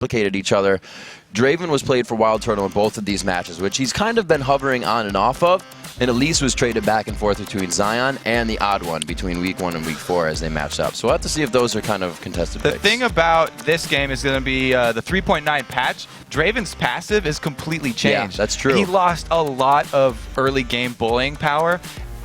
complicated each other. Draven was played for Wild Turtle in both of these matches, which he's kind of been hovering on and off of. And Elise was traded back and forth between Zion and the Odd One between week 1 and week 4 as they matched up. So we'll have to see if those are kind of contested picks. The thing about this game is going to be the 3.9 patch. Draven's passive is completely changed. Yeah, that's true. He lost a lot of early game bullying power.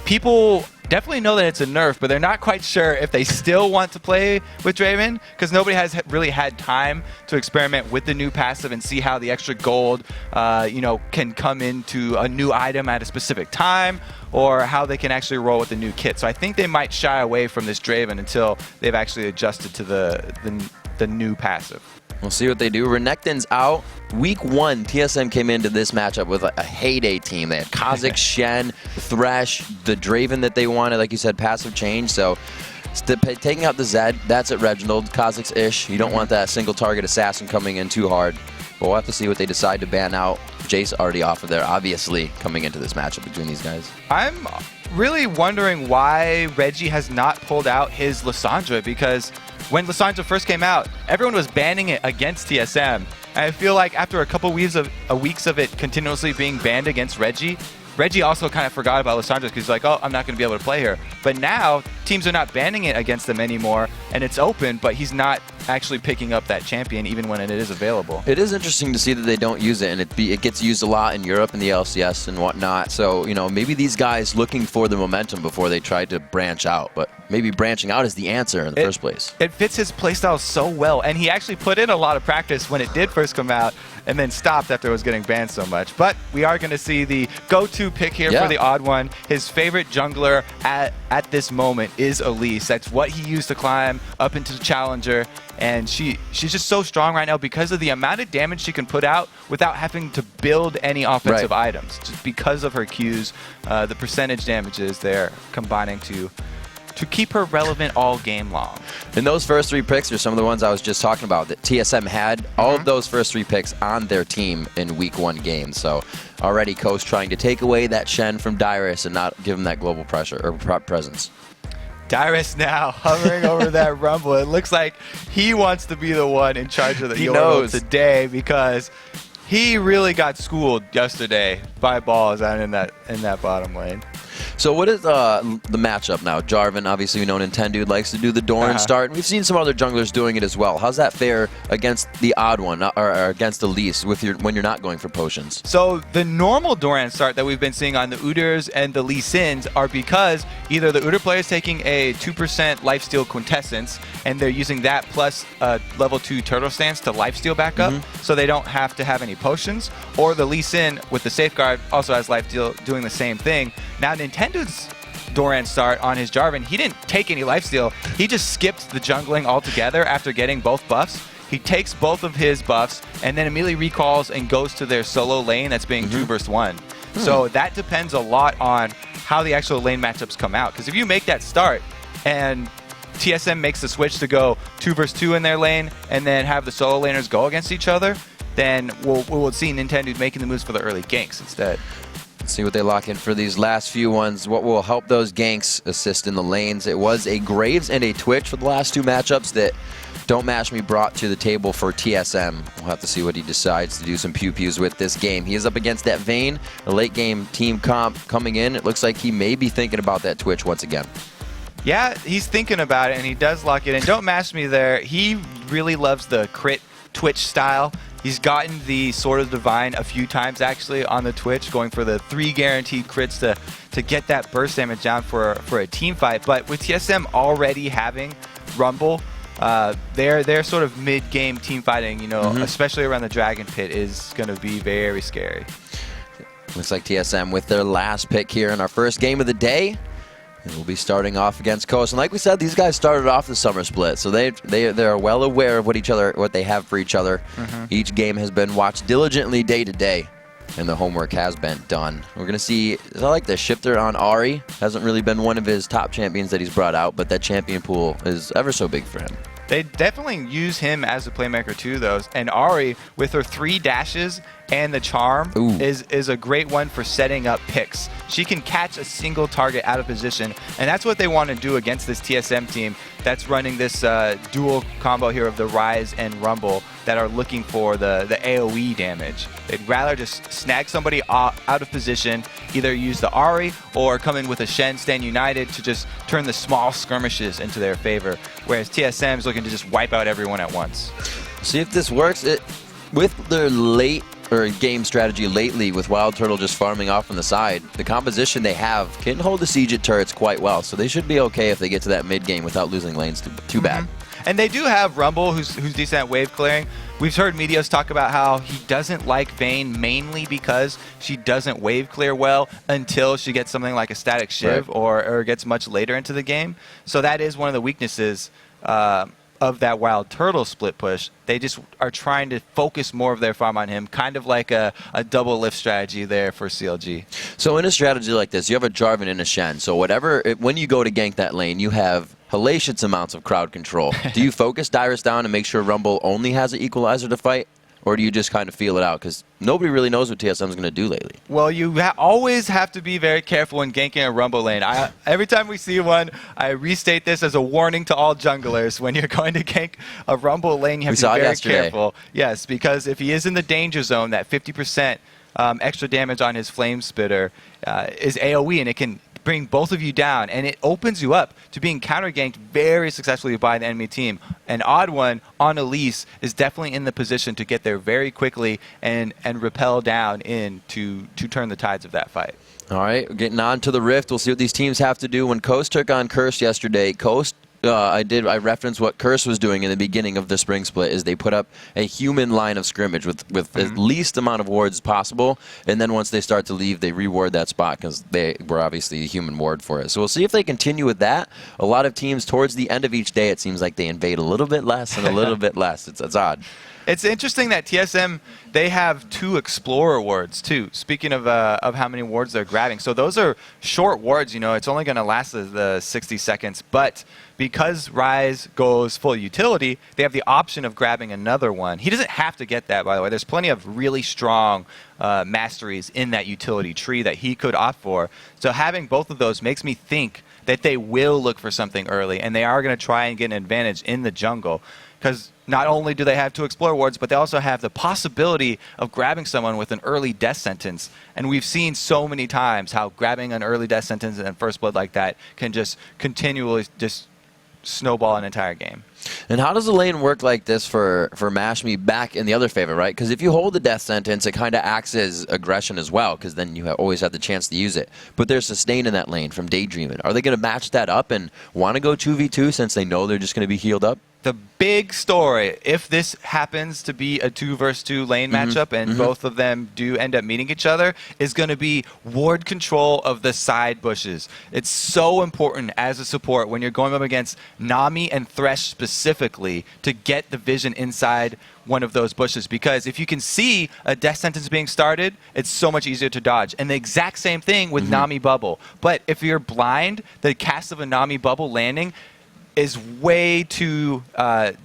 People definitely know that it's a nerf, but they're not quite sure if they still want to play with Draven because nobody has really had time to experiment with the new passive and see how the extra gold, can come into a new item at a specific time, or how they can actually roll with the new kit. So I think they might shy away from this Draven until they've actually adjusted to the new passive. We'll see what they do. Renekton's out. Week 1, TSM came into this matchup with a heyday team. They had Kha'Zix, Shen, Thresh, the Draven that they wanted, like you said, passive change. So taking out the Zed, that's at Reginald. Kha'Zix-ish. You don't want that single target assassin coming in too hard. But we'll have to see what they decide to ban out. Jace already off of there, obviously, coming into this matchup between these guys. I'm really wondering why Reggie has not pulled out his Lissandra, because when Lissandra first came out, everyone was banning it against TSM. And I feel like after a couple weeks of it continuously being banned against Reggie also kind of forgot about Lissandra because he's like, oh, I'm not going to be able to play her. But now, teams are not banning it against them anymore, and it's open, but he's not actually picking up that champion even when it is available. It is interesting to see that they don't use it, and it gets used a lot in Europe in the LCS and whatnot. So, maybe these guys looking for the momentum before they try to branch out, but maybe branching out is the answer in the first place. It fits his playstyle so well, and he actually put in a lot of practice when it did first come out and then stopped after it was getting banned so much. But we are going to see the go-to pick here for the Odd One. His favorite jungler at this moment is Elise. That's what he used to climb up into the Challenger, and she's just so strong right now because of the amount of damage she can put out without having to build any offensive items. Just because of her Qs, the percentage damages there combining to keep her relevant all game long. And those first 3 picks are some of the ones I was just talking about that TSM had. All of those first 3 picks on their team in week 1 games. So already Coast trying to take away that Shen from Dyrus and not give him that global pressure or presence. Dyrus now hovering over that Rumble. It looks like he wants to be the one in charge of the Yordle today because he really got schooled yesterday by balls out in that bottom lane. So what is the matchup now? Jarvan, obviously we know Nintendo likes to do the Doran start, and we've seen some other junglers doing it as well. How's that fare against the Odd One or against Elise when you're not going for potions? So the normal Doran start that we've been seeing on the Uders and the Lee Sins are because either the Udyr player is taking a 2% lifesteal quintessence, and they're using that plus level 2 turtle stance to lifesteal back up, so they don't have to have any potions, or the Lee Sin with the safeguard also has lifesteal doing the same thing. Now Nintendo's Doran start on his Jarvan, he didn't take any lifesteal. He just skipped the jungling altogether after getting both buffs. He takes both of his buffs and then immediately recalls and goes to their solo lane that's being 2 versus 1. So that depends a lot on how the actual lane matchups come out. Because if you make that start and TSM makes the switch to go 2 versus 2 in their lane and then have the solo laners go against each other, then we'll see Nintendo making the moves for the early ganks instead. Let's see what they lock in for these last few ones. What will help those ganks assist in the lanes? It was a Graves and a Twitch for the last 2 matchups that Don't Mash Me brought to the table for TSM. We'll have to see what he decides to do some pew-pews with this game. He is up against that Vayne, a late game team comp coming in. It looks like he may be thinking about that Twitch once again. Yeah, he's thinking about it, and he does lock it in. Don't Mash Me there. He really loves the crit Twitch style. He's gotten the Sword of Divine a few times actually on the Twitch, going for the 3 guaranteed crits to get that burst damage down for a team fight. But with TSM already having Rumble, their sort of mid-game team fighting, especially around the Dragon Pit, is going to be very scary. Looks like TSM with their last pick here in our first game of the day. And we'll be starting off against Coast. And like we said, these guys started off the summer split, so they're well aware of what they have for each other. Each game has been watched diligently day to day, and the homework has been done. We're gonna see. I like the shifter on Ahri. Hasn't really been one of his top champions that he's brought out, but that champion pool is ever so big for him. They definitely use him as a playmaker too, though. And Ahri, with her 3 dashes and the charm, is a great one for setting up picks. She can catch a single target out of position, and that's what they want to do against this TSM team that's running this dual combo here of the Rise and Rumble. that are looking for the AoE damage. They'd rather just snag somebody out of position, either use the Ahri or come in with a Shen Stand United to just turn the small skirmishes into their favor, whereas TSM is looking to just wipe out everyone at once. See if this works. With their late or game strategy lately, with Wild Turtle just farming off on the side, the composition they have can hold the siege at turrets quite well, so they should be okay if they get to that mid game without losing lanes too bad. And they do have Rumble, who's decent at wave clearing. We've heard Meteos talk about how he doesn't like Vayne mainly because she doesn't wave clear well until she gets something like a static Shiv, right, or gets much later into the game. So that is one of the weaknesses of that Wild Turtle split push. They just are trying to focus more of their farm on him, kind of like a double lift strategy there for CLG. So in a strategy like this, you have a Jarvan and a Shen. So when you go to gank that lane, you have hellacious amounts of crowd control. Do you focus Dyrus down and make sure Rumble only has an equalizer to fight? Or do you just kind of feel it out? Because nobody really knows what TSM is going to do lately. Well, you always have to be very careful when ganking a Rumble lane. Every time we see one, I restate this as a warning to all junglers. When you're going to gank a Rumble lane, you have to be very careful. Yes, because if he is in the danger zone, that 50% extra damage on his Flame Spitter is AoE, and it can bring both of you down, and it opens you up to being counter-ganked very successfully by the enemy team. And Odd One on Elise is definitely in the position to get there very quickly and rappel down in to turn the tides of that fight. All right, getting on to the Rift. We'll see what these teams have to do. When Coast took on Curse yesterday, Coast, I referenced what Curse was doing in the beginning of the spring split, is they put up a human line of scrimmage with the least amount of wards possible, and then once they start to leave, they reward that spot because they were obviously a human ward for it. So we'll see if they continue with that. A lot of teams, towards the end of each day, it seems like they invade a little bit less and a little bit less. It's odd. It's interesting that TSM, they have 2 Explorer wards, too, speaking of how many wards they're grabbing. So those are short wards, it's only going to last the 60 seconds. But because Ryze goes full utility, they have the option of grabbing another one. He doesn't have to get that, by the way. There's plenty of really strong masteries in that utility tree that he could opt for. So having both of those makes me think that they will look for something early, and they are going to try and get an advantage in the jungle. Because not only do they have 2 Explorer wards, but they also have the possibility of grabbing someone with an early death sentence. And we've seen so many times how grabbing an early death sentence and First Blood like that can just continually just snowball an entire game. And how does the lane work like this for Mashme back in the other favor, right? Because if you hold the death sentence, it kind of acts as aggression as well, because then you always have the chance to use it. But there's sustain in that lane from Daydreaming. Are they going to match that up and want to go 2v2 since they know they're just going to be healed up? The big story, if this happens to be a 2 versus 2 lane matchup and both of them do end up meeting each other, is going to be ward control of the side bushes. It's so important as a support when you're going up against Nami and Thresh specifically to get the vision inside one of those bushes, because if you can see a death sentence being started, it's so much easier to dodge. And the exact same thing with Nami Bubble. But if you're blind, the cast of a Nami Bubble landing is way too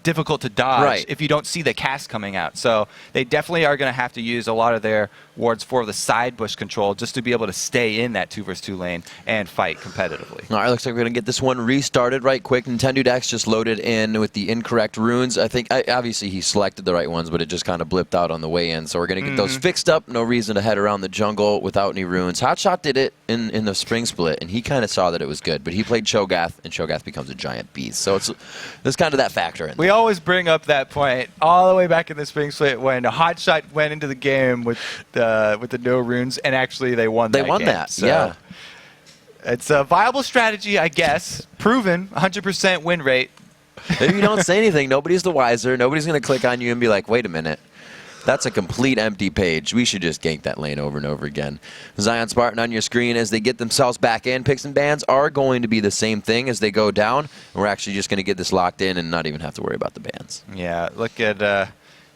difficult to dodge if you don't see the cast coming out. So they definitely are going to have to use a lot of their wards for the side bush control just to be able to stay in that 2 versus 2 lane and fight competitively. All right, looks like we're going to get this one restarted right quick. Nintendo Dex just loaded in with the incorrect runes. I think, obviously, he selected the right ones, but it just kind of blipped out on the way in. So we're going to get those fixed up. No reason to head around the jungle without any runes. Hotshot did it in the spring split, and he kind of saw that it was good. But he played Cho'Gath, and Cho'Gath becomes a giant beast. So there's kind of that factor in there. We always bring up that point all the way back in the spring split when Hotshot went into the game with the no runes, and actually they won that game. They won that, so yeah. It's a viable strategy, I guess. Proven, 100% win rate. If you don't say anything, nobody's the wiser. Nobody's going to click on you and be like, wait a minute. That's a complete empty page. We should just gank that lane over and over again. Zion Spartan on your screen as they get themselves back in. Picks and bans are going to be the same thing as they go down. We're actually just going to get this locked in and not even have to worry about the bans. Yeah, look at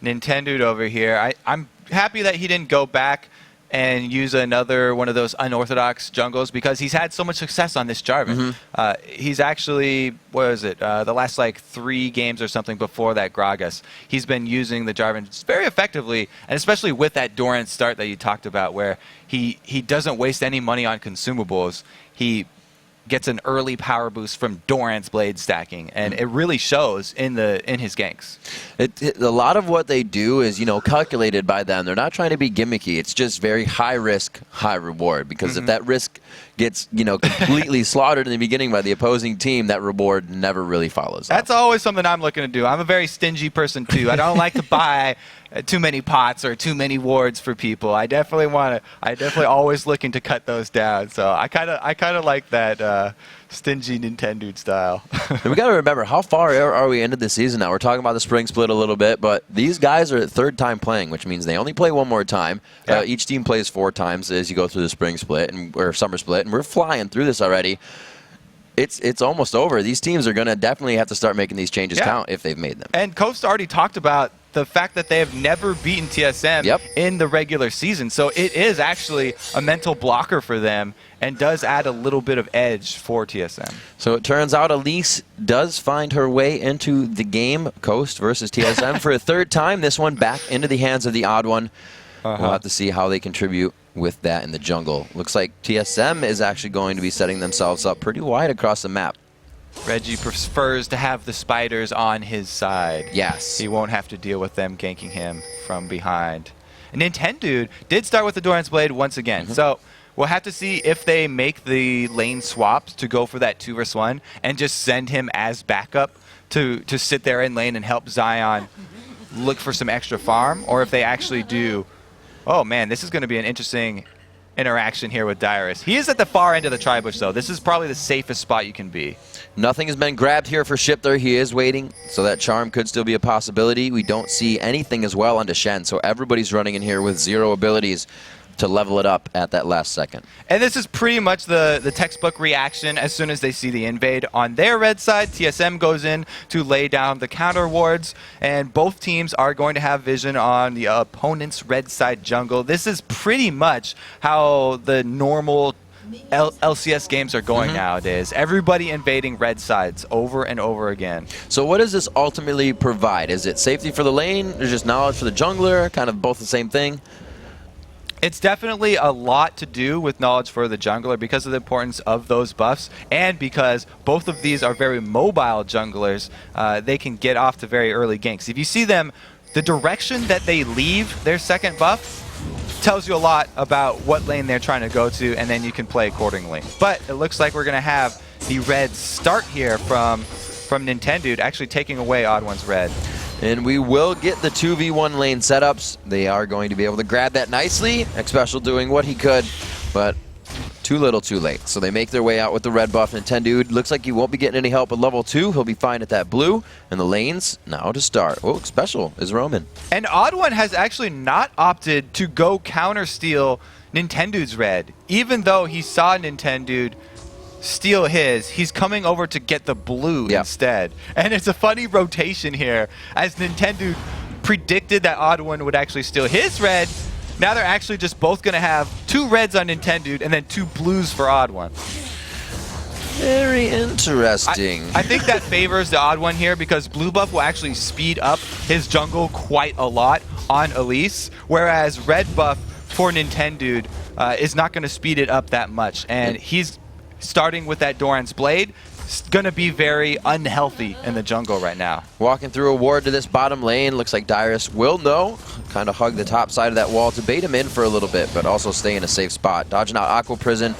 Nintendo over here. I'm happy that he didn't go back and use another one of those unorthodox jungles because he's had so much success on this Jarvan. He's actually, what is it, the last like 3 games or something before that Gragas, he's been using the Jarvan very effectively, and especially with that Doran start that you talked about where he doesn't waste any money on consumables. He gets an early power boost from Doran's blade stacking, and it really shows in his ganks. A lot of what they do is, calculated by them. They're not trying to be gimmicky. It's just very high risk, high reward. Because if that risk gets, completely slaughtered in the beginning by the opposing team, that reward never really follows. That's always something I'm looking to do. I'm a very stingy person too. I don't like to buy too many pots or too many wards for people. I definitely always looking to cut those down. So I kind of like that stingy Nintendo style. And we got to remember, how far are we into the season now? We're talking about the spring split a little bit, but these guys are third time playing, which means they only play one more time. Yeah. Each team plays 4 times as you go through the spring split or summer split, and we're flying through this already. It's almost over. These teams are going to definitely have to start making these changes count if they've made them. And Coast already talked about the fact that they have never beaten TSM in the regular season. So it is actually a mental blocker for them and does add a little bit of edge for TSM. So it turns out Elise does find her way into the game, Coast versus TSM, for a third time. This one back into the hands of the Odd One. We'll have to see how they contribute with that in the jungle. Looks like TSM is actually going to be setting themselves up pretty wide across the map. Reggie prefers to have the spiders on his side. Yes. He won't have to deal with them ganking him from behind. And Nintendo did start with the Doran's Blade once again. So we'll have to see if they make the lane swaps to go for that 2 versus 1 and just send him as backup to sit there in lane and help Zion look for some extra farm, or if they actually do. Oh man, this is going to be an interesting interaction here with Dyrus. He is at the far end of the tri-bush though. This is probably the safest spot you can be. Nothing has been grabbed here for Shipter. He is waiting, so that charm could still be a possibility. We don't see anything as well onto Shen, so everybody's running in here with 0 abilities to level it up at that last second. And this is pretty much the textbook reaction as soon as they see the invade. On their red side, TSM goes in to lay down the counter wards, and both teams are going to have vision on the opponent's red side jungle. This is pretty much how the normal LCS games are going nowadays. Everybody invading red sides over and over again. So what does this ultimately provide? Is it safety for the lane, or just knowledge for the jungler? Kind of both the same thing? It's definitely a lot to do with knowledge for the jungler because of the importance of those buffs, and because both of these are very mobile junglers. They can get off to very early ganks. If you see them, the direction that they leave their second buff tells you a lot about what lane they're trying to go to, and then you can play accordingly. But it looks like we're going to have the red start here from Nintendo, actually taking away Odd One's red. And we will get the 2v1 lane setups. They are going to be able to grab that nicely. Xpecial doing what he could, but too little too late. So they make their way out with the red buff. Nintendo looks like he won't be getting any help at level 2. He'll be fine at that blue. And the lanes now to start. Oh, Xpecial is roaming. And Odd One has actually not opted to go counter steal Nintendo's red. Even though he saw Nintendo steal his, he's coming over to get the blue instead. And it's a funny rotation here, as Nintendo predicted that Odd One would actually steal his red. Now they're actually just both going to have 2 reds on Nintendo and then 2 blues for Odd One. Very interesting. I think that favors the Odd One here, because blue buff will actually speed up his jungle quite a lot on Elise, whereas red buff for Nintendo is not going to speed it up that much. And he's starting with that Doran's Blade. It's going to be very unhealthy in the jungle right now. Walking through a ward to this bottom lane. Looks like Dyrus will know. Kind of hug the top side of that wall to bait him in for a little bit, but also stay in a safe spot. Dodging out Aqua Prison.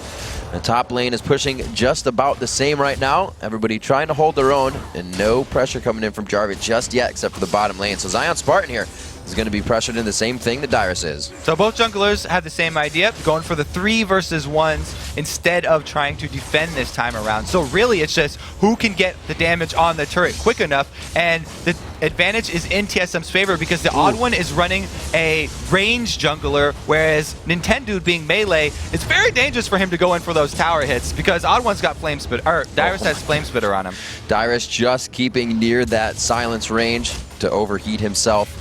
The top lane is pushing just about the same right now. Everybody trying to hold their own, and no pressure coming in from Jarvan just yet, except for the bottom lane. So Zion Spartan here is going to be pressured in the same thing that Dyrus is. So both junglers have the same idea, going for the 3 versus 1s instead of trying to defend this time around. So really it's just who can get the damage on the turret quick enough, and the advantage is in TSM's favor because the Odd One is running a range jungler, whereas Nintendo being melee, it's very dangerous for him to go in for those tower hits because Odd One's got Flame Spitter, or Dyrus has Flame Spitter on him. Dyrus just keeping near that silence range to overheat himself.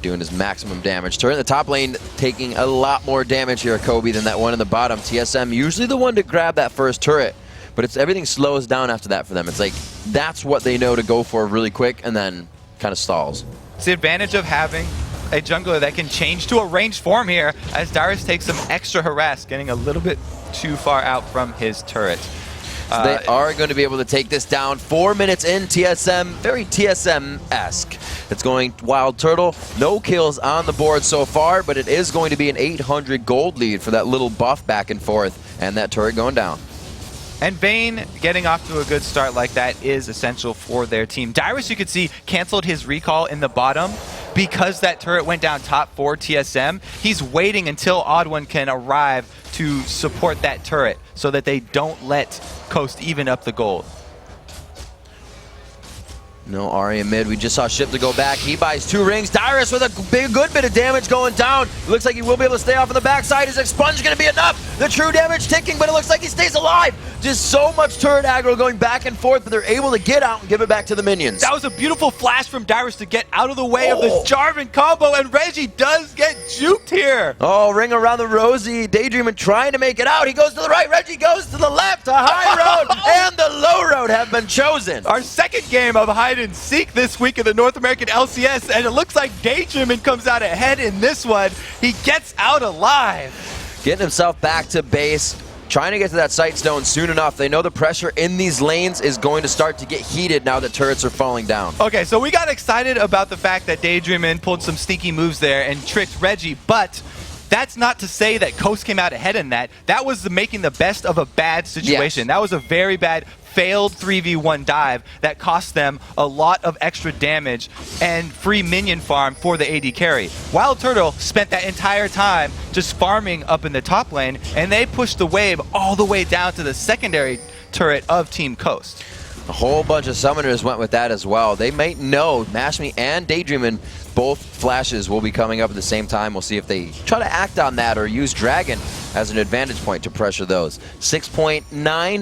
Doing his maximum damage. Turret in the top lane taking a lot more damage here, Kobe, than that one in the bottom. TSM usually the one to grab that first turret, but it's everything slows down after that for them. It's like that's what they know to go for really quick, and then kind of stalls. It's the advantage of having a jungler that can change to a ranged form here, as Dyrus takes some extra harass, getting a little bit too far out from his turret. So they are going to be able to take this down. 4 minutes in, TSM, very TSM-esque. It's going Wild Turtle. No kills on the board so far, but it is going to be an 800 gold lead for that little buff back and forth, and that turret going down. And Vayne getting off to a good start like that is essential for their team. Dyrus, you could see, canceled his recall in the bottom because that turret went down top for TSM. He's waiting until Odd1 can arrive to support that turret so that they don't let Coast even up the gold. No Ahri in mid. We just saw Ship to go back. He buys 2 rings. Dyrus with a good bit of damage going down. Looks like he will be able to stay off on the backside. Is Expunge going to be enough? The true damage ticking, but it looks like he stays alive. Just so much turret aggro going back and forth, but they're able to get out and give it back to the minions. That was a beautiful flash from Dyrus to get out of the way of the Jarvan combo, and Reggie does get juked here. Oh, ring around the rosy. Daydreaming trying to make it out. He goes to the right. Reggie goes to the left. A high road and the low road have been chosen. Our second game of hide and seek this week in the North American LCS, and it looks like Daydreaming comes out ahead in this one. He gets out alive. Getting himself back to base. Trying to get to that sight stone soon enough. They know the pressure in these lanes is going to start to get heated now that turrets are falling down. Okay, so we got excited about the fact that Daydreamin pulled some sneaky moves there and tricked Reggie, but that's not to say that Coast came out ahead in that. That was making the best of a bad situation. Yes. That was a very bad failed 3v1 dive that cost them a lot of extra damage and free minion farm for the AD carry. Wild Turtle spent that entire time just farming up in the top lane, and they pushed the wave all the way down to the secondary turret of Team Coast. A whole bunch of summoners went with that as well. They might know Mashme and Daydreamin, both flashes will be coming up at the same time. We'll see if they try to act on that or use Dragon as an advantage point to pressure those. 6.9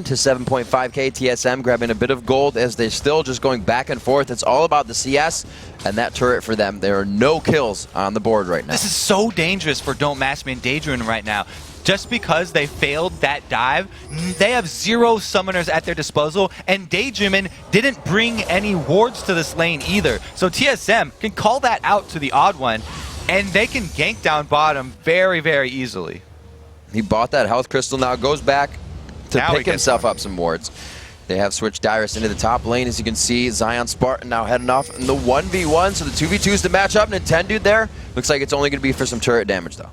to 7.5k TSM grabbing a bit of gold as they're still just going back and forth. It's all about the CS and that turret for them. There are no kills on the board right now. This is so dangerous for Don't Match Me and Daydreamin right now. Just because they failed that dive, they have 0 summoners at their disposal, and Daydreamin didn't bring any wards to this lane either. So TSM can call that out to the Odd1, and they can gank down bottom very, very easily. He bought that health crystal now, goes back to pick himself up some wards. They have switched Dyrus into the top lane. As you can see, Zion Spartan now heading off in the 1v1, so the 2v2s to match up. Nintendude there. Looks like it's only going to be for some turret damage, though.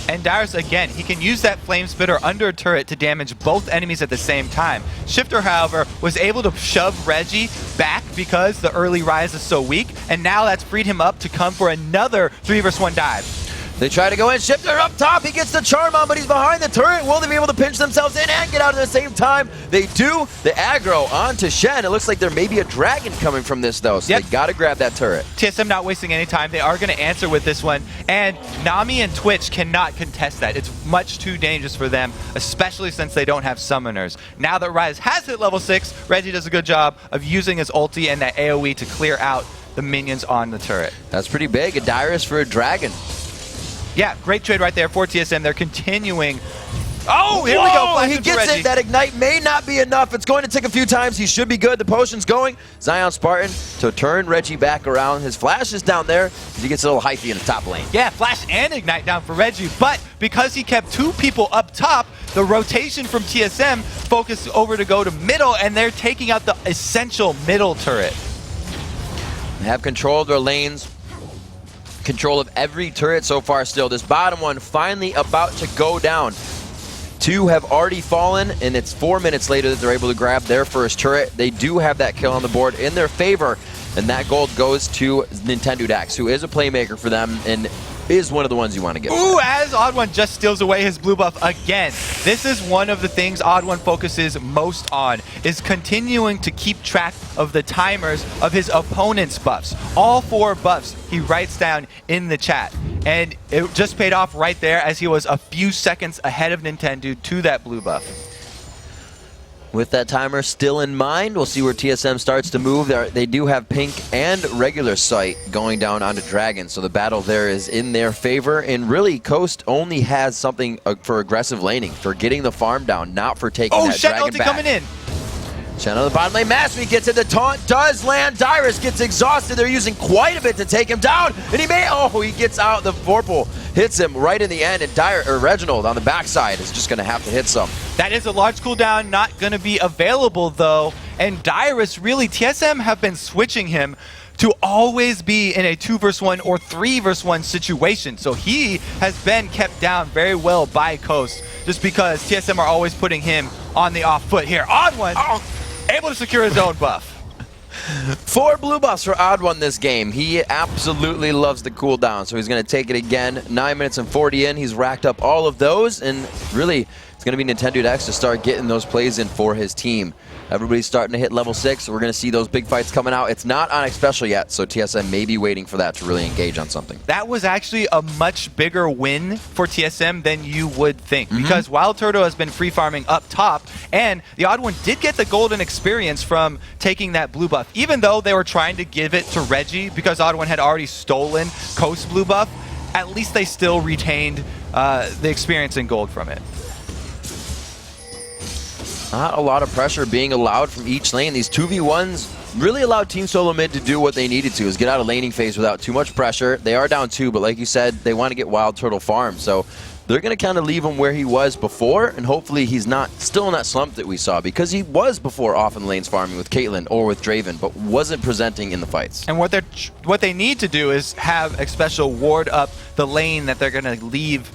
And Dyrus, again, he can use that Flame Spitter under a turret to damage both enemies at the same time. Shifter, however, was able to shove Reggie back because the early rise is so weak, and now that's freed him up to come for another 3v1 dive. They try to go in. Shifter up top. He gets the charm on, but he's behind the turret. Will they be able to pinch themselves in and get out at the same time? They do. The aggro onto Shen. It looks like there may be a dragon coming from this, though, so they got to grab that turret. TSM not wasting any time. They are going to answer with this one, and Nami and Twitch cannot contest that. It's much too dangerous for them, especially since they don't have summoners. Now that Ryze has hit level 6, Reggie does a good job of using his ulti and that AoE to clear out the minions on the turret. That's pretty big. A Dyrus for a dragon. Yeah, great trade right there for TSM. They're continuing. Oh, here we go. Flash He gets Reggie. it. That ignite may not be enough. It's going to take a few times. He should be good. The potion's going. Zion Spartan to turn Reggie back around. His flash is down there. He gets a little hyphy in the top lane. Yeah, flash and ignite down for Reggie, but because he kept 2 people up top, the rotation from TSM focused over to go to middle, and they're taking out the essential middle turret. They have control of their lanes. Control of every turret so far still. This bottom one finally about to go down. 2 have already fallen, and it's 4 minutes later that they're able to grab their first turret. They do have that kill on the board in their favor, and that gold goes to Nintendude, who is a playmaker for them and is one of the ones you want to get. Ooh, as Odd1 just steals away his blue buff again. This is one of the things Odd1 focuses most on, is continuing to keep track of the timers of his opponent's buffs. All 4 buffs he writes down in the chat. And it just paid off right there as he was a few seconds ahead of Nintendo to that blue buff. With that timer still in mind, we'll see where TSM starts to move. They do have pink and regular sight going down onto Dragon, so the battle there is in their favor. And really, Coast only has something for aggressive laning, for getting the farm down, not for taking that Shen Dragon ulti back. coming in. Shen on the bottom lane. Mashmi gets it. The taunt does land. Dyrus gets exhausted. They're using quite a bit to take him down. And he gets out. The Vorpal hits him right in the end. And Reginald on the backside is just going to have to hit some. That is a large cooldown, not going to be available though. And Dyrus, really, TSM have been switching him to always be in a 2 versus 1 or 3 versus 1 situation. So he has been kept down very well by Coast, just because TSM are always putting him on the off foot here. Odd1, able to secure his own buff. 4 blue buffs for Odd1 this game. He absolutely loves the cooldown, so he's going to take it again. 9 minutes and 40 in. He's racked up all of those, and really, it's going to be Nintendo X to start getting those plays in for his team. Everybody's starting to hit level 6, so we're going to see those big fights coming out. It's not Onyx Special yet, so TSM may be waiting for that to really engage on something. That was actually a much bigger win for TSM than you would think, because Wild Turtle has been free farming up top, and the Odd1 did get the golden experience from taking that blue buff. Even though they were trying to give it to Reggie, because Odd1 had already stolen Coast blue buff, at least they still retained the experience and gold from it. Not a lot of pressure being allowed from each lane. These 2v1s really allowed Team Solo Mid to do what they needed to, is get out of laning phase without too much pressure. They are down 2, but like you said, they want to get Wild Turtle farm. So they're going to kind of leave him where he was before, and hopefully he's not still in that slump that we saw, because he was before off in the lanes farming with Caitlyn or with Draven, but wasn't presenting in the fights. And what they need to do is have a special ward up the lane that they're going to leave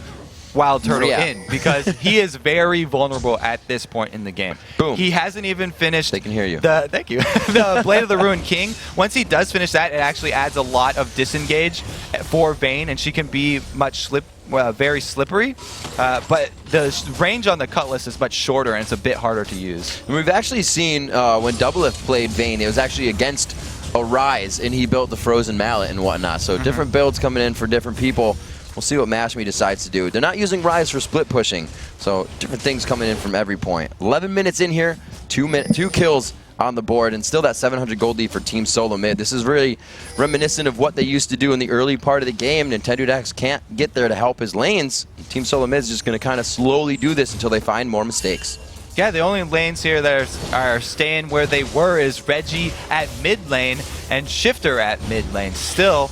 Wild Turtle in, because he is very vulnerable at this point in the game. Boom. He hasn't even finished. They can hear you. Thank you. The Blade of the Ruined King. Once he does finish that, it actually adds a lot of disengage for Vayne, and she can be very slippery. But the range on the Cutlass is much shorter, and it's a bit harder to use. And we've actually seen when Doublelift played Vayne, it was actually against a Ryze, and he built the Frozen Mallet and whatnot. So different builds coming in for different people. We'll see what Mashmi decides to do. They're not using Ryze for split pushing, so different things coming in from every point. 11 minutes in here, 2 kills on the board, and still that 700 gold lead for Team Solo Mid. This is really reminiscent of what they used to do in the early part of the game. Nintendo X can't get there to help his lanes. Team Solo Mid is just going to kind of slowly do this until they find more mistakes. Yeah, the only lanes here that are staying where they were is Reggie at mid lane and Shifter at mid lane. Still,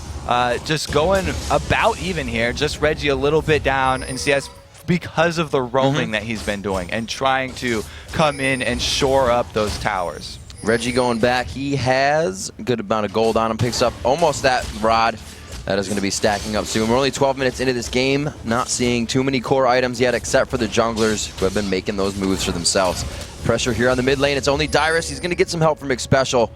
just going about even here, just Reggie a little bit down in CS because of the roaming that he's been doing and trying to come in and shore up those towers. Reggie going back. He has a good amount of gold on him. Picks up almost that rod. That is going to be stacking up soon. We're only 12 minutes into this game. Not seeing too many core items yet, except for the junglers who have been making those moves for themselves. Pressure here on the mid lane. It's only Dyrus. He's going to get some help from Xpecial.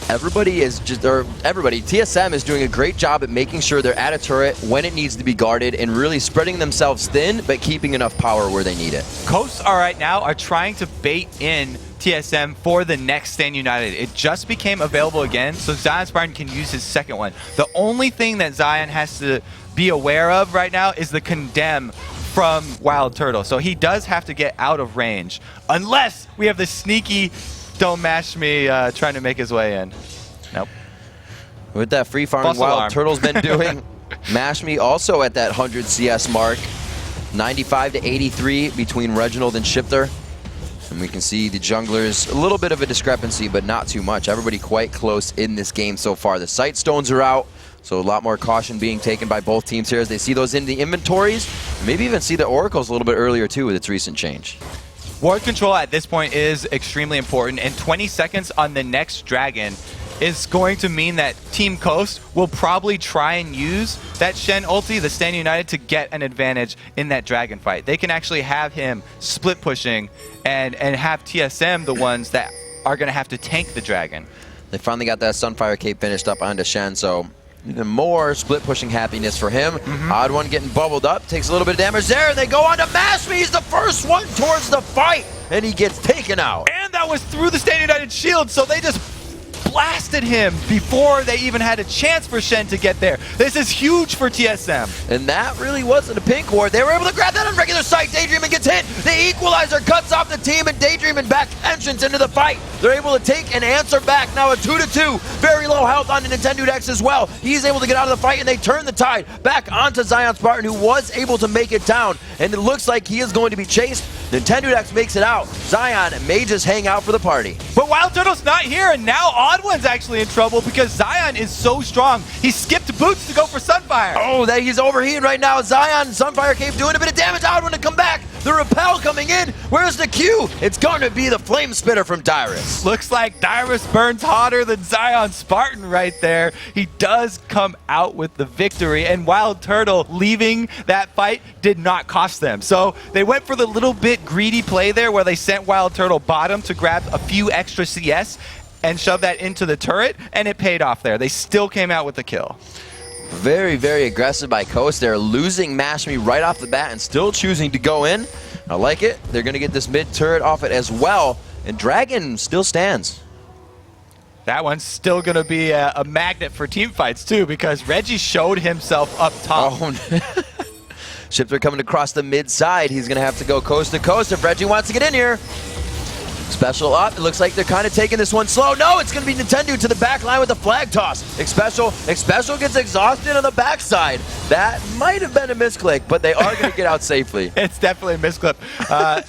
TSM is doing a great job at making sure they're at a turret when it needs to be guarded and really spreading themselves thin, but keeping enough power where they need it. Coast right now are trying to bait in TSM for the next Stand United. It just became available again, so Zion Spartan can use his second one. The only thing that Zion has to be aware of right now is the condemn from Wild Turtle. So he does have to get out of range, unless we have the sneaky Don't Mashmi trying to make his way in. Nope. With that free farming Wild Turtle's been doing, Mashmi also at that 100 CS mark. 95 to 83 between Reginald and Shifter. And we can see the junglers, a little bit of a discrepancy, but not too much. Everybody quite close in this game so far. The sight stones are out, so a lot more caution being taken by both teams here as they see those in the inventories. Maybe even see the oracles a little bit earlier too with its recent change. Ward control at this point is extremely important, and 20 seconds on the next dragon is going to mean that Team Coast will probably try and use that Shen ulti, the Stand United, to get an advantage in that dragon fight. They can actually have him split pushing and have TSM the ones that are going to have to tank the dragon. They finally got that Sunfire Cape finished up onto Shen, so even more split pushing happiness for him. Odd1 getting bubbled up, takes a little bit of damage there. They go on to Mashmi. He's the first one towards the fight, and he gets taken out. And that was through the Stand United shield, so they just blasted him before they even had a chance for Shen to get there. This is huge for TSM. And that really wasn't a pink ward. They were able to grab that on regular sight. Daydreamin gets hit. The equalizer cuts off the team, and Daydreamin back entrance into the fight. They're able to take and answer back. Now a 2-2. Very low health on the Nintendo X as well. He's able to get out of the fight, and they turn the tide back onto Zion Spartan, who was able to make it down. And it looks like he is going to be chased. Nintendo X makes it out. Zion may just hang out for the party. But Wild Turtle's not here, and now Odd One's actually in trouble because Zion is so strong. He skipped Boots to go for Sunfire. Oh, he's overheating right now. Zion, Sunfire Cave doing a bit of damage. Odd One to come back. The Repel coming in. Where's the Q? It's going to be the Flame Spitter from Dyrus. Looks like Dyrus burns hotter than Zion Spartan right there. He does come out with the victory, and Wild Turtle leaving that fight did not cost them. So they went for the little bit greedy play there where they sent Wild Turtle bottom to grab a few extra CS and shove that into the turret, and it paid off there. They still came out with the kill. Very, very aggressive by Coast. They're losing Mash Me right off the bat and still choosing to go in. I like it. They're going to get this mid turret off it as well. And Dragon still stands. That one's still going to be a magnet for team fights too, because Reggie showed himself up top. Oh, Shifter coming across the mid side. He's going to have to go coast to coast if Reggie wants to get in here. Special up. It looks like they're kind of taking this one slow. No, it's going to be Nintendo to the back line with the flag toss. Xpecial gets exhausted on the backside. That might have been a misclick, but they are going to get out safely. It's definitely a misclip.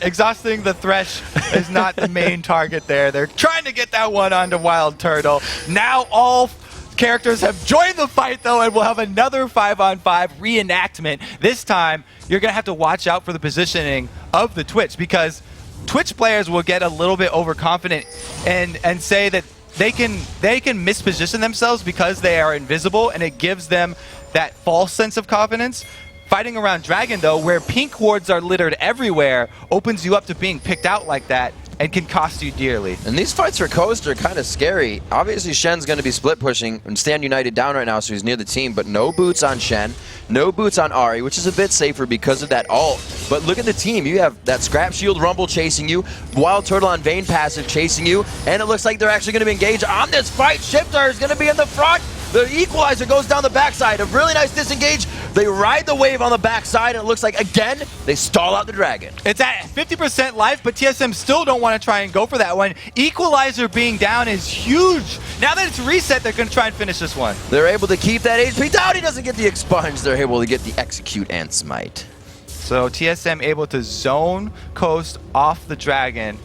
Exhausting the Thresh is not the main target there. They're trying to get that one onto Wild Turtle. Now all characters have joined the fight, though, and we'll have another 5-on-5 reenactment. This time, you're going to have to watch out for the positioning of the Twitch, because Twitch players will get a little bit overconfident and say that they can misposition themselves because they are invisible, and it gives them that false sense of confidence. Fighting around Dragon, though, where pink wards are littered everywhere, opens you up to being picked out like that and can cost you dearly. And these fights for Coast are kind of scary. Obviously, Shen's going to be split pushing and Stand United down right now, so he's near the team, but no boots on Shen, no boots on Ahri, which is a bit safer because of that ult. But look at the team. You have that Scrap Shield Rumble chasing you, Wild Turtle on Vayne passive chasing you, and it looks like they're actually going to be engaged on this fight. Shifter is going to be in the front. The equalizer goes down the backside. A really nice disengage. They ride the wave on the backside, and it looks like, again, they stall out the Dragon. It's at 50% life, but TSM still don't want to try and go for that one. Equalizer being down is huge. Now that it's reset, they're going to try and finish this one. They're able to keep that HP down. He doesn't get the expunge. They're able to get the execute and smite. So TSM able to zone Coast off the Dragon,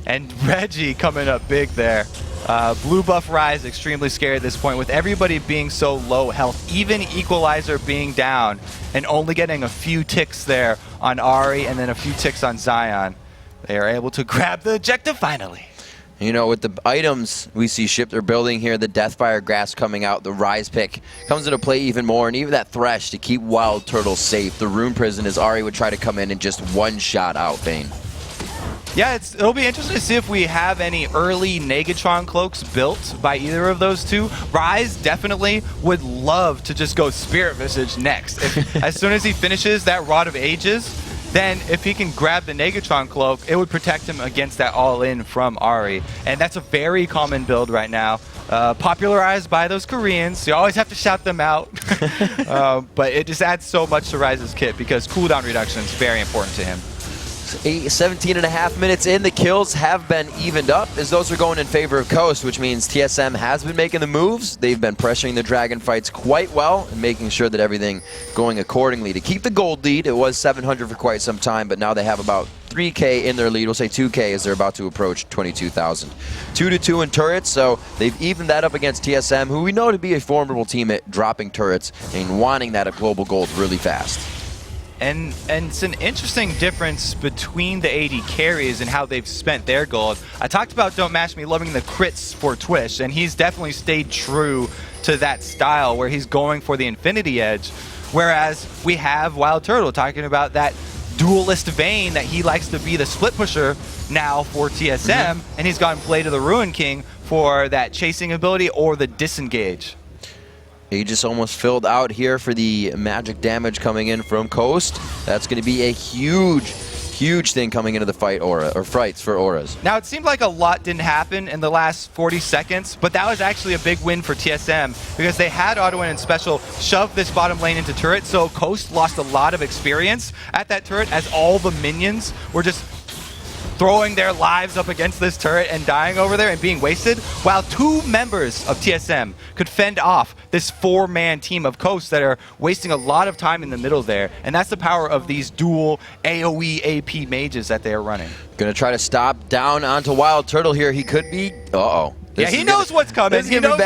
and Reggie coming up big there. Blue buff Rise extremely scary at this point, with everybody being so low health, even Equalizer being down and only getting a few ticks there on Ahri and then a few ticks on Zion. They are able to grab the objective finally. You know, with the items we see Shifter building here, the Deathfire Grasp coming out, the Rise pick comes into play even more, and even that Thresh to keep Wild Turtle safe. The Rune Prison as Ahri would try to come in and just one-shot out Vayne. Yeah, it'll be interesting to see if we have any early Negatron cloaks built by either of those two. Rise definitely would love to just go Spirit Visage next. As soon as he finishes that Rod of Ages, then if he can grab the Negatron cloak, it would protect him against that all-in from Ahri. And that's a very common build right now. Popularized by those Koreans. You always have to shout them out. But it just adds so much to Rise's kit because cooldown reduction is very important to him. 17.5 minutes in, the kills have been evened up as those are going in favor of Coast, which means TSM has been making the moves. They've been pressuring the Dragon fights quite well and making sure that everything going accordingly to keep the gold lead. It was 700 for quite some time, but now they have about 3K in their lead. We'll say 2K as they're about to approach 22,000. 2-2 in turrets, so they've evened that up against TSM, who we know to be a formidable team at dropping turrets and wanting that at global gold really fast. And it's an interesting difference between the AD carries and how they've spent their gold. I talked about Don't Match Me loving the crits for Twitch, and he's definitely stayed true to that style where he's going for the Infinity Edge, whereas we have Wild Turtle talking about that duelist Vayne that he likes to be the split pusher now for TSM, and he's gone Blade of the Ruin King for that chasing ability or the disengage. Aegis almost filled out here for the magic damage coming in from Coast. That's going to be a huge huge thing coming into the fight fights for Auras. Now, it seemed like a lot didn't happen in the last 40 seconds, but that was actually a big win for TSM because they had Audwin and Special shove this bottom lane into turret, so Coast lost a lot of experience at that turret as all the minions were just throwing their lives up against this turret and dying over there and being wasted, while 2 members of TSM could fend off this 4-man team of Coast that are wasting a lot of time in the middle there. And that's the power of these dual AoE AP mages that they are running. Gonna try to stop down onto Wild Turtle here. He could be... Uh-oh. Yeah, he knows what's coming. He knows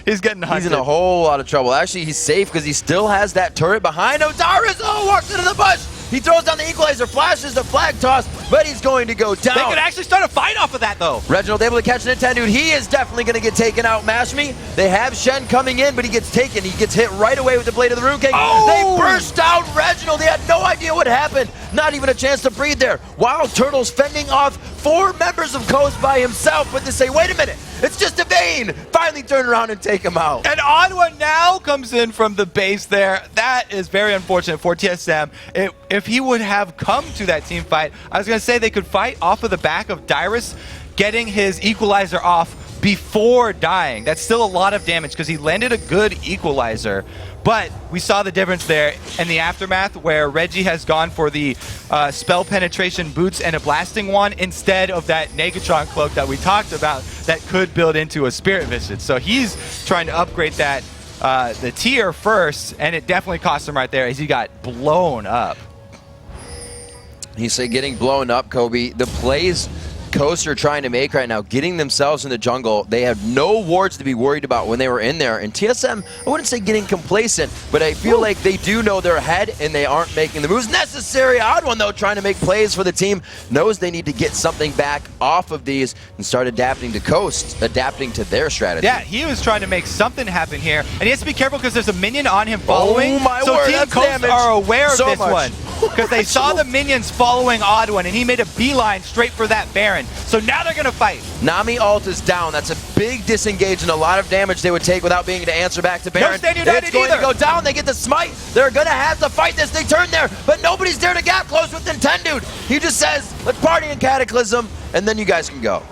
he's getting hunted. He's in a whole lot of trouble. Actually, he's safe because he still has that turret behind him. Dyrus, walks into the bush. He throws down the equalizer, flashes the flag toss, but he's going to go down. They could actually start a fight off of that, though. Reginald able to catch Nintendo. He is definitely going to get taken out. Mash Me. They have Shen coming in, but he gets taken. He gets hit right away with the Blade of the Rune King. Oh! They burst down Reginald. They had no idea what happened. Not even a chance to breathe there. Wild Turtle's fending off 4 members of Coast by himself, but they say, wait a minute, it's just a Vayne. Finally turn around and take him out. And Onwa now comes in from the base there. That is very unfortunate for TSM. If he would have come to that team fight, I was going to say they could fight off of the back of Dyrus, getting his equalizer off before dying. That's still a lot of damage because he landed a good equalizer. But we saw the difference there in the aftermath where Reggie has gone for the spell penetration boots and a blasting wand instead of that Negatron cloak that we talked about that could build into a Spirit Visage. So he's trying to upgrade that the tier first, and it definitely cost him right there as he got blown up. He's getting blown up, Kobe. The plays Coast are trying to make right now, getting themselves in the jungle. They have no wards to be worried about when they were in there. And TSM, I wouldn't say getting complacent, but I feel like they do know they're ahead and they aren't making the moves necessary. Odd One, though, trying to make plays for the team, knows they need to get something back off of these and start adapting to Coast, adapting to their strategy. Yeah, he was trying to make something happen here. And he has to be careful because there's a minion on him following. Oh my so word, Team Coast damage. are aware of So this much. one. Because they saw the minions following Odd One, and he made a beeline straight for that Baron. So now they're going to fight. Nami ult is down. That's a big disengage and a lot of damage they would take without being able to answer back to Baron. No Stand United it's going either. to go down. They get the smite. They're going to have to fight this. They turn there, but nobody's there to gap close with Nintendo. He just says, let's party in Cataclysm, and then you guys can go.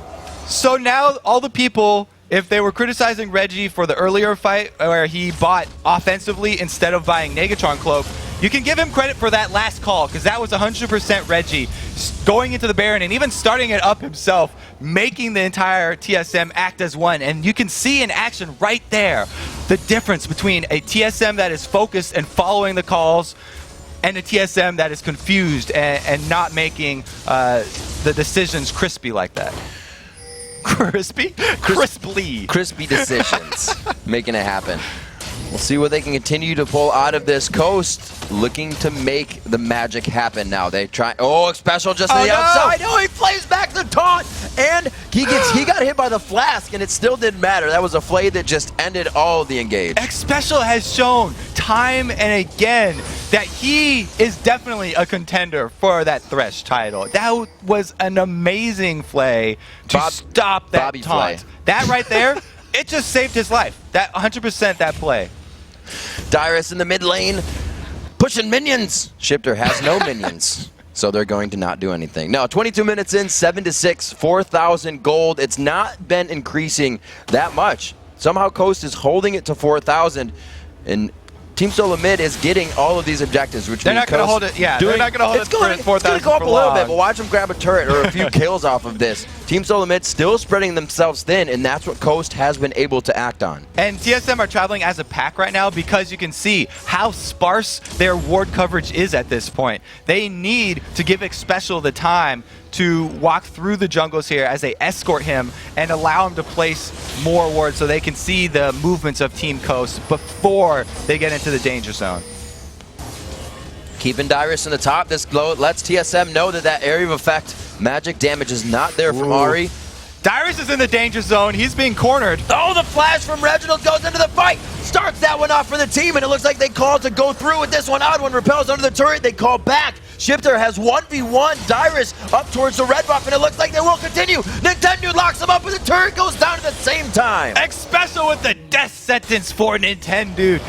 So now all the people, if they were criticizing Reggie for the earlier fight where he bought offensively instead of buying Negatron Cloak, you can give him credit for that last call because that was 100% Reggie going into the Baron and even starting it up himself, making the entire TSM act as one. And you can see in action right there the difference between a TSM that is focused and following the calls and a TSM that is confused and not making the decisions crispy like that. Crispy? Crisply. Crispy decisions, making it happen. We'll see what they can continue to pull out of this. Coast looking to make the magic happen now. They try. Oh, Special just on the outside. Oh, he plays back the taunt, and he got hit by the flask, and it still didn't matter. That was a play that just ended all of the engage. X-Special has shown time and again that he is definitely a contender for that Thresh title. That was an amazing play to stop that Bobby taunt. play. That right there, it just saved his life. That 100% that play. Dyrus in the mid lane, pushing minions. Shifter has no minions, so they're going to not do anything. No, 22 minutes in, 7-6, 4,000 gold. It's not been increasing that much. Somehow Coast is holding it to 4,000, and Team Solo Mid is getting all of these objectives, which They're means not going to hold it. Yeah, they're not going to hold it for 4,000 It's going to go up a little bit, but watch them grab a turret or a few kills off of this. Team Solo Mid still spreading themselves thin, and that's what Coast has been able to act on. And TSM are traveling as a pack right now because you can see how sparse their ward coverage is at this point. They need to give X-Special the time to walk through the jungles here as they escort him and allow him to place more wards so they can see the movements of Team Coast before they get into the danger zone. Keeping Dyrus in the top, this glow lets TSM know that that area of effect magic damage is not there from Ahri. Dyrus is in the danger zone. He's being cornered. Oh, the flash from Reginald goes into the fight. Starts that one off for the team, and it looks like they called to go through with this one. Odd One repels under the turret. They call back. Shifter has 1v1 Dyrus up towards the red buff, and it looks like they will continue. Nintendo locks him up, and the turret goes down at the same time. X-Special with the death sentence for Nintendo.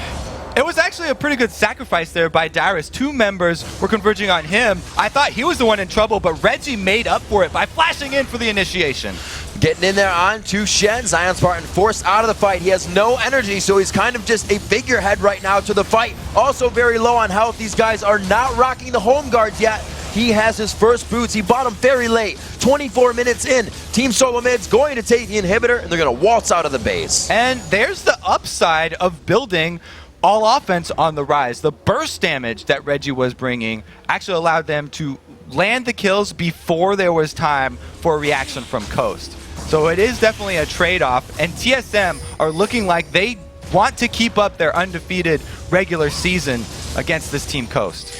It was actually a pretty good sacrifice there by Dyrus. 2 members were converging on him. I thought he was the one in trouble, but Reggie made up for it by flashing in for the initiation. Getting in there on to Shen. Zion Spartan forced out of the fight. He has no energy, so he's kind of just a figurehead right now to the fight. Also very low on health. These guys are not rocking the home guards yet. He has his first boots. He bought them very late. 24 minutes in. Team Solo Mid's going to take the inhibitor, and they're going to waltz out of the base. And there's the upside of building all offense on the rise. The burst damage that Reggie was bringing actually allowed them to land the kills before there was time for a reaction from Coast. So it is definitely a trade-off, and TSM are looking like they want to keep up their undefeated regular season against this Team Coast.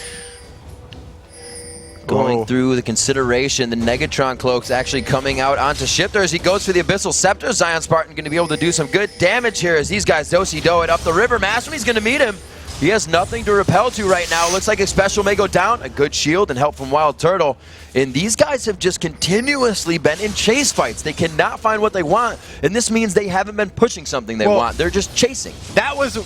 Going through the consideration, the Negatron Cloak's actually coming out onto Shifter as he goes for the Abyssal Scepter. Zion Spartan going to be able to do some good damage here as these guys do-si-do it up the river. Mastermi's going to meet him. He has nothing to repel to right now. Looks like his special may go down. A good shield and help from Wild Turtle. And these guys have just continuously been in chase fights. They cannot find what they want. And this means they haven't been pushing something they want. They're just chasing. That was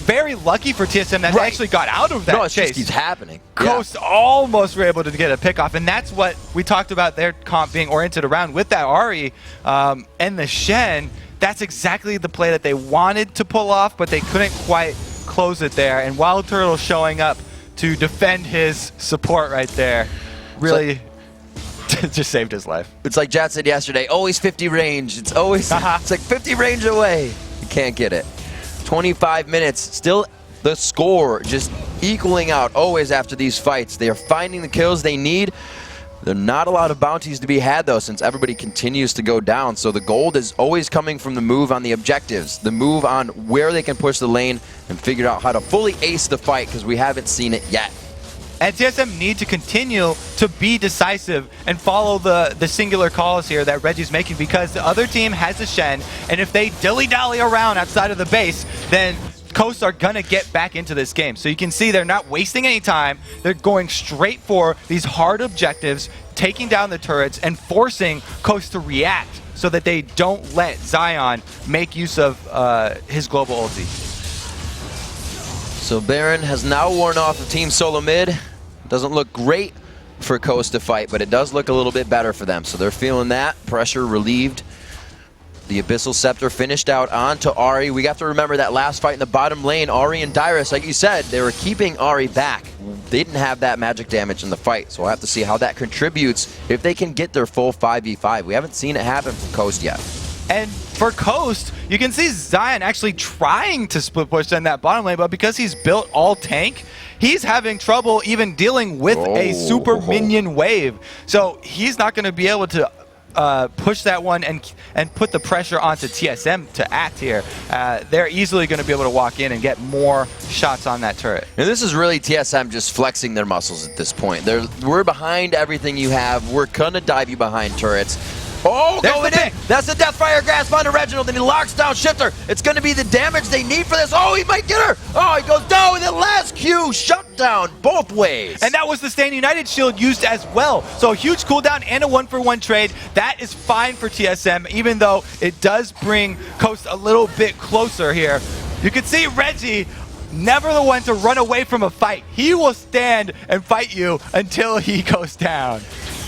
very lucky for TSM that they actually got out of that chase. No, it chase. just keeps happening. Coast almost were able to get a pick off, and that's what we talked about their comp being oriented around with that Ahri and the Shen. That's exactly the play that they wanted to pull off, but they couldn't quite close it there. And Wild Turtle showing up to defend his support right there really just saved his life. It's like Jat said yesterday, always 50 range. It's always it's like 50 range away. You can't get it. 25 minutes, still the score just equaling out always after these fights. They are finding the kills they need. There are not a lot of bounties to be had, though, since everybody continues to go down. So the gold is always coming from the move on the objectives, the move on where they can push the lane and figure out how to fully ace the fight, because we haven't seen it yet. And TSM need to continue to be decisive and follow the singular calls here that Reggie's making, because the other team has a Shen, and if they dilly-dally around outside of the base, then Coast are going to get back into this game. So you can see they're not wasting any time. They're going straight for these hard objectives, taking down the turrets, and forcing Coast to react so that they don't let Zion make use of his global ulti. So Baron has now worn off of Team Solo Mid. Doesn't look great for Coast to fight, but it does look a little bit better for them. So they're feeling that. Pressure relieved. The Abyssal Scepter finished out onto Ahri. We have to remember that last fight in the bottom lane, Ahri and Dyrus, like you said, they were keeping Ahri back. They didn't have that magic damage in the fight, so we'll have to see how that contributes if they can get their full 5v5. We haven't seen it happen from Coast yet. And for Coast, you can see Zion actually trying to split push in that bottom lane, but because he's built all tank, he's having trouble even dealing with a super minion wave. So he's not going to be able to push that one and put the pressure onto TSM to act here. They're easily going to be able to walk in and get more shots on that turret. And this is really TSM just flexing their muscles at this point. We're behind everything you have. We're going to dive you behind turrets. Oh, going in. That's the Deathfire Grasp onto Reginald, and he locks down Shifter. It's going to be the damage they need for this. Oh, he might get her. Oh, he goes down with the last Q. Shut down both ways. And that was the Stand United shield used as well. So a huge cooldown and a 1-for-1 trade. That is fine for TSM, even though it does bring Coast a little bit closer here. You can see Reggie, never the one to run away from a fight. He will stand and fight you until he goes down.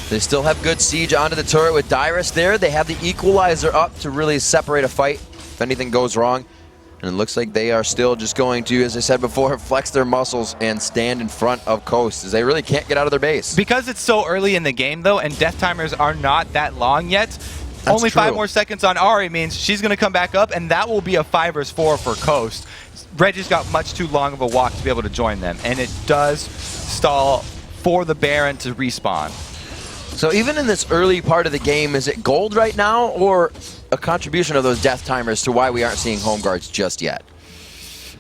They still have good siege onto the turret with Dyrus there. They have the equalizer up to really separate a fight if anything goes wrong. And it looks like they are still just going to, as I said before, flex their muscles and stand in front of Coast, as they really can't get out of their base. Because it's so early in the game, though, and death timers are not that long yet, only 5 more seconds on Ahri means she's going to come back up, and that will be a 5 vs 4 for Coast. Reggie's got much too long of a walk to be able to join them, and it does stall for the Baron to respawn. So even in this early part of the game, is it gold right now, or a contribution of those death timers to why we aren't seeing home guards just yet?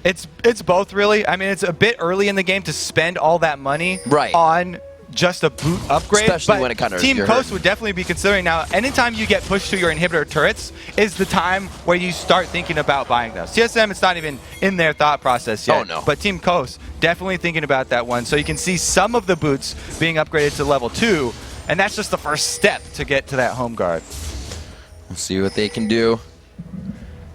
It's both, really. I mean, it's a bit early in the game to spend all that money on just a boot upgrade. Especially when it kind of Team Coast would definitely be considering now, anytime you get pushed to your inhibitor turrets is the time where you start thinking about buying those. TSM, it's not even in their thought process yet. Oh, no. But Team Coast, definitely thinking about that one. So you can see some of the boots being upgraded to level 2, and that's just the first step to get to that home guard. We'll see what they can do.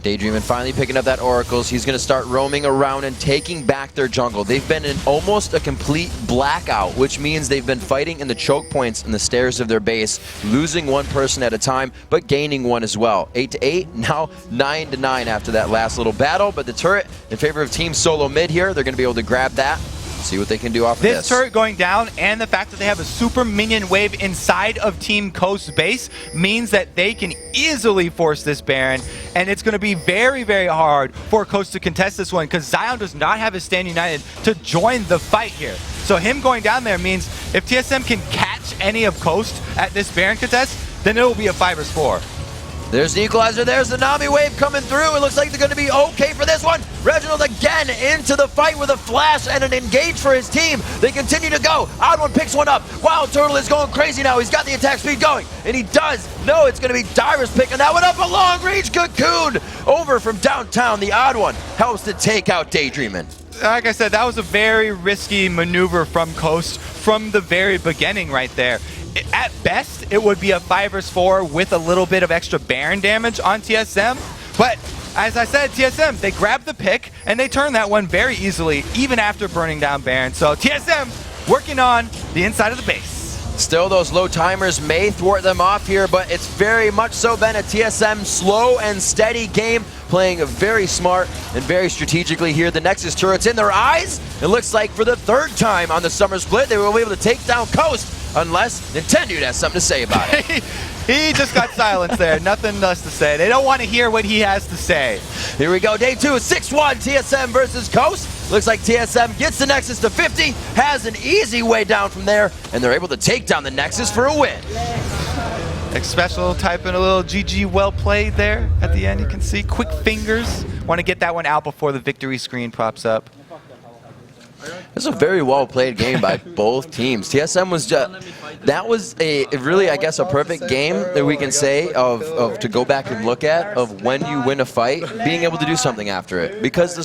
Daydreamin finally picking up that Oracles. He's going to start roaming around and taking back their jungle. They've been in almost a complete blackout, which means they've been fighting in the choke points and the stairs of their base, losing one person at a time, but gaining one as well. 8-8, now 9-9 after that last little battle, but the turret in favor of Team Solo Mid here, they're going to be able to grab that. See what they can do off of this. This turret going down and the fact that they have a super minion wave inside of Team Coast's base means that they can easily force this Baron, and it's going to be very, very hard for Coast to contest this one because Zion does not have his Stand United to join the fight here. So him going down there means if TSM can catch any of Coast at this Baron contest, then it will be a 5 vs 4. There's the equalizer. There's the Nami wave coming through. It looks like they're going to be okay for this one. Reginald again into the fight with a flash and an engage for his team. They continue to go. Odd1 picks one up. Wild Turtle is going crazy now. He's got the attack speed going, and he does. No, it's going to be Dyrus picking that one up. A long-range Cocoon over from downtown. The Odd1 helps to take out Daydreamin. Like I said, that was a very risky maneuver from Coast from the very beginning right there. At best, it would be a 5 vs 4 with a little bit of extra Baron damage on TSM. But as I said, TSM, they grabbed the pick and they turned that one very easily, even after burning down Baron. So TSM working on the inside of the base. Still, those low timers may thwart them off here, but it's very much so been a TSM slow and steady game, playing very smart and very strategically here. The Nexus turret's in their eyes. It looks like for the 3rd time on the summer split, they will be able to take down Coast, unless Nintendo has something to say about it. He just got silenced there. Nothing else to say. They don't want to hear what he has to say. Here we go. Day 2, 6-1 TSM versus Coast. Looks like TSM gets the Nexus to 50, has an easy way down from there, and they're able to take down the Nexus for a win. Special typing a little GG well played there at the end. You can see quick fingers. Want to get that one out before the victory screen pops up. This is a very well played game by both teams. TSM was just, that was a really, I guess, a perfect game that we can say of to go back and look at of when you win a fight, being able to do something after it, because the